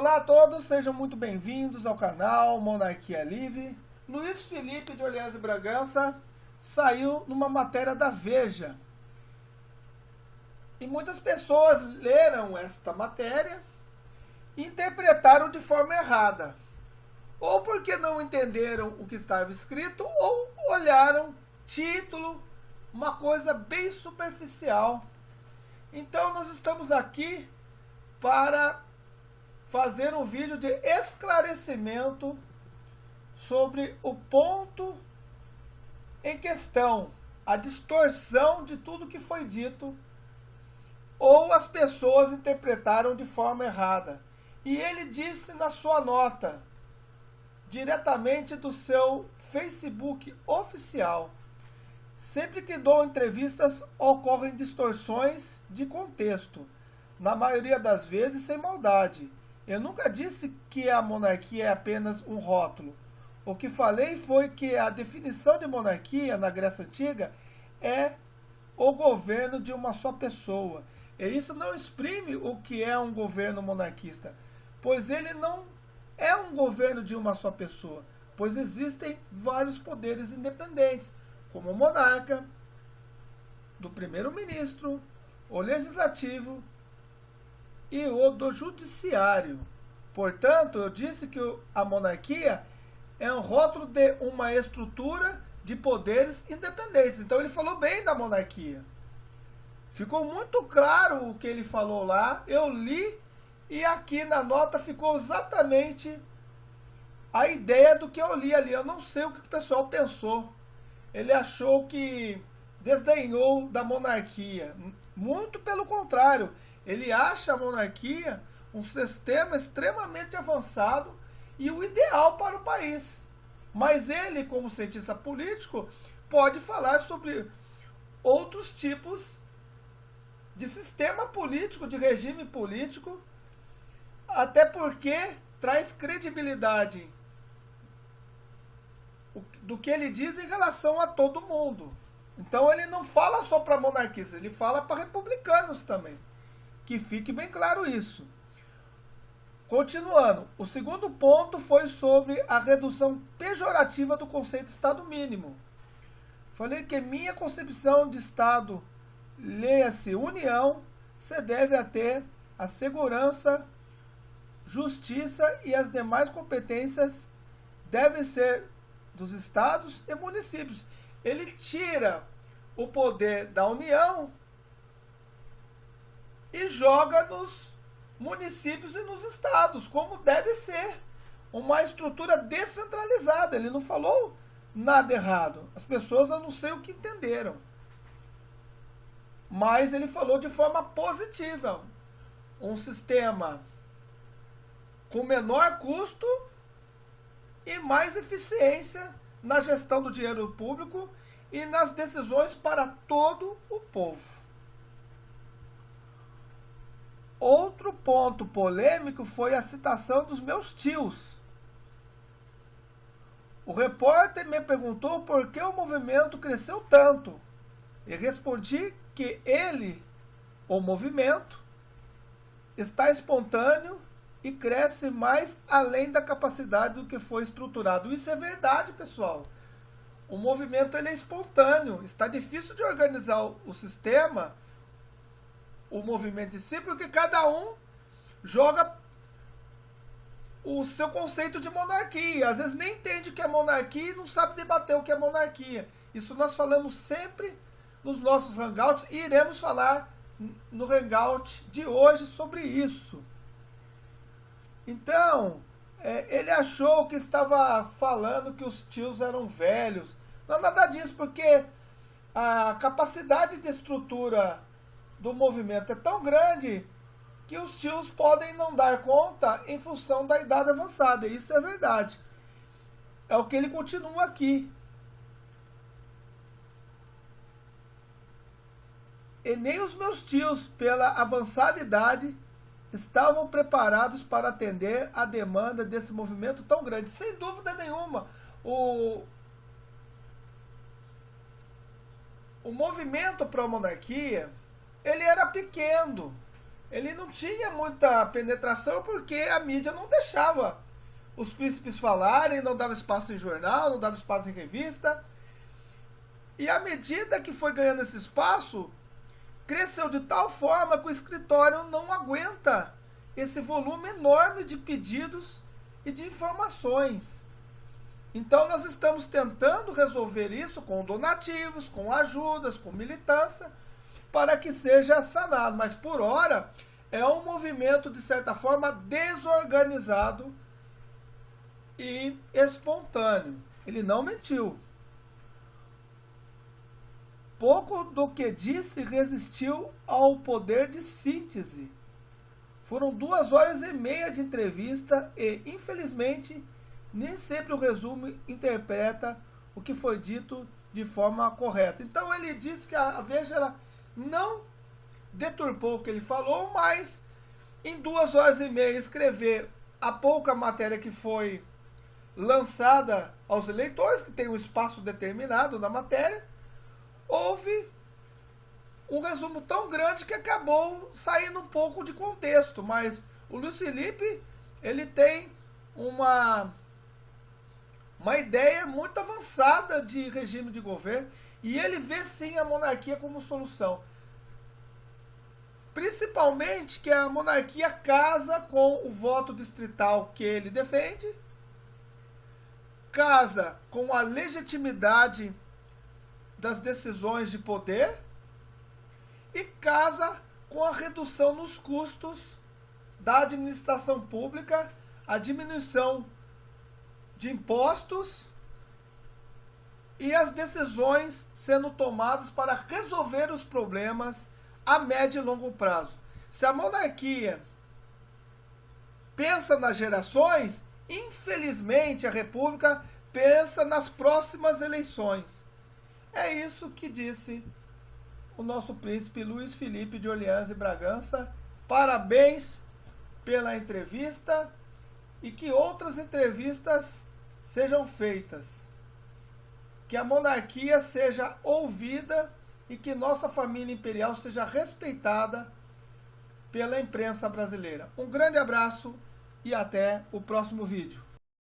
Olá a todos, sejam muito bem-vindos ao canal Monarquia Livre. Luiz Felipe de Orleans e Bragança saiu numa matéria da Veja. E muitas pessoas leram esta matéria e interpretaram de forma errada. Ou porque não entenderam o que estava escrito, ou olharam título, uma coisa bem superficial. Então nós estamos aqui para fazer um vídeo de esclarecimento sobre o ponto em questão, a distorção de tudo que foi dito, ou as pessoas interpretaram de forma errada. E ele disse na sua nota, diretamente do seu Facebook oficial: sempre que dou entrevistas ocorrem distorções de contexto, na maioria das vezes sem maldade. Eu nunca disse que a monarquia é apenas um rótulo. O que falei foi que a definição de monarquia na Grécia Antiga é o governo de uma só pessoa. E isso não exprime o que é um governo monarquista, pois ele não é um governo de uma só pessoa, pois existem vários poderes independentes, como o monarca, do primeiro-ministro, o legislativo e o do judiciário. Portanto, eu disse que a monarquia é um rótulo de uma estrutura de poderes independentes. Então ele falou bem da monarquia. Ficou muito claro o que ele falou lá, eu li e aqui na nota ficou exatamente a ideia do que eu li ali. Eu não sei o que o pessoal pensou. Ele achou que desdenhou da monarquia. Muito pelo contrário, ele acha a monarquia um sistema extremamente avançado e o ideal para o país. Mas ele, como cientista político, pode falar sobre outros tipos de sistema político, de regime político, até porque traz credibilidade do que ele diz em relação a todo mundo. Então ele não fala só para monarquistas, ele fala para republicanos também. Que fique bem claro isso. Continuando, o segundo ponto foi sobre a redução pejorativa do conceito de Estado mínimo. Falei que minha concepção de Estado, leia-se União, se deve a ter a segurança, justiça e as demais competências devem ser dos estados e municípios. Ele tira o poder da União e joga nos municípios e nos estados, como deve ser. Uma estrutura descentralizada. Ele não falou nada errado. As pessoas, eu não sei o que entenderam. Mas ele falou de forma positiva. Um sistema com menor custo e mais eficiência na gestão do dinheiro público e nas decisões para todo o povo. Outro ponto polêmico foi a citação dos meus tios. O repórter me perguntou por que o movimento cresceu tanto. E respondi que ele, o movimento, está espontâneo e cresce mais além da capacidade do que foi estruturado. Isso é verdade, pessoal. O movimento ele é espontâneo. Está difícil de organizar o sistema, o movimento em si, porque cada um joga o seu conceito de monarquia. Às vezes nem entende o que é monarquia e não sabe debater o que é monarquia. Isso nós falamos sempre nos nossos hangouts e iremos falar no hangout de hoje sobre isso. Então, ele achou que estava falando que os tios eram velhos. Não é nada disso, porque a capacidade de estrutura do movimento é tão grande que os tios podem não dar conta em função da idade avançada. Isso é verdade. É o que ele continua aqui. E nem os meus tios, pela avançada idade, estavam preparados para atender a demanda desse movimento tão grande. Sem dúvida nenhuma, o movimento pró-monarquia, ele era pequeno. ele não tinha muita penetração porque a mídia não deixava os príncipes falarem, não dava espaço em jornal, não dava espaço em revista. E à medida que foi ganhando esse espaço, cresceu de tal forma que o escritório não aguenta esse volume enorme de pedidos e de informações. Então nós estamos tentando resolver isso com donativos, com ajudas, com militância, para que seja sanado. Mas por hora é um movimento de certa forma desorganizado e espontâneo. Ele não mentiu. Pouco do que disse resistiu ao poder de síntese. Foram 2 horas e meia de entrevista e, infelizmente, nem sempre o resumo interpreta o que foi dito de forma correta. Então ele disse que a Veja ela não deturpou o que ele falou, mas em 2 horas e meia escrever a pouca matéria que foi lançada aos eleitores, que tem um espaço determinado na matéria, houve um resumo tão grande que acabou saindo um pouco de contexto. Mas o Luiz Felipe, ele tem uma ideia muito avançada de regime de governo e ele vê sim a monarquia como solução. Principalmente que a monarquia casa com o voto distrital que ele defende, casa com a legitimidade das decisões de poder e casa com a redução nos custos da administração pública, a diminuição de impostos e as decisões sendo tomadas para resolver os problemas a médio e longo prazo. Se a monarquia pensa nas gerações, infelizmente a República pensa nas próximas eleições. É isso que disse o nosso príncipe Luiz Felipe de Orleans e Bragança. Parabéns pela entrevista e que outras entrevistas sejam feitas. Que a monarquia seja ouvida e que nossa família imperial seja respeitada pela imprensa brasileira. Um grande abraço e até o próximo vídeo.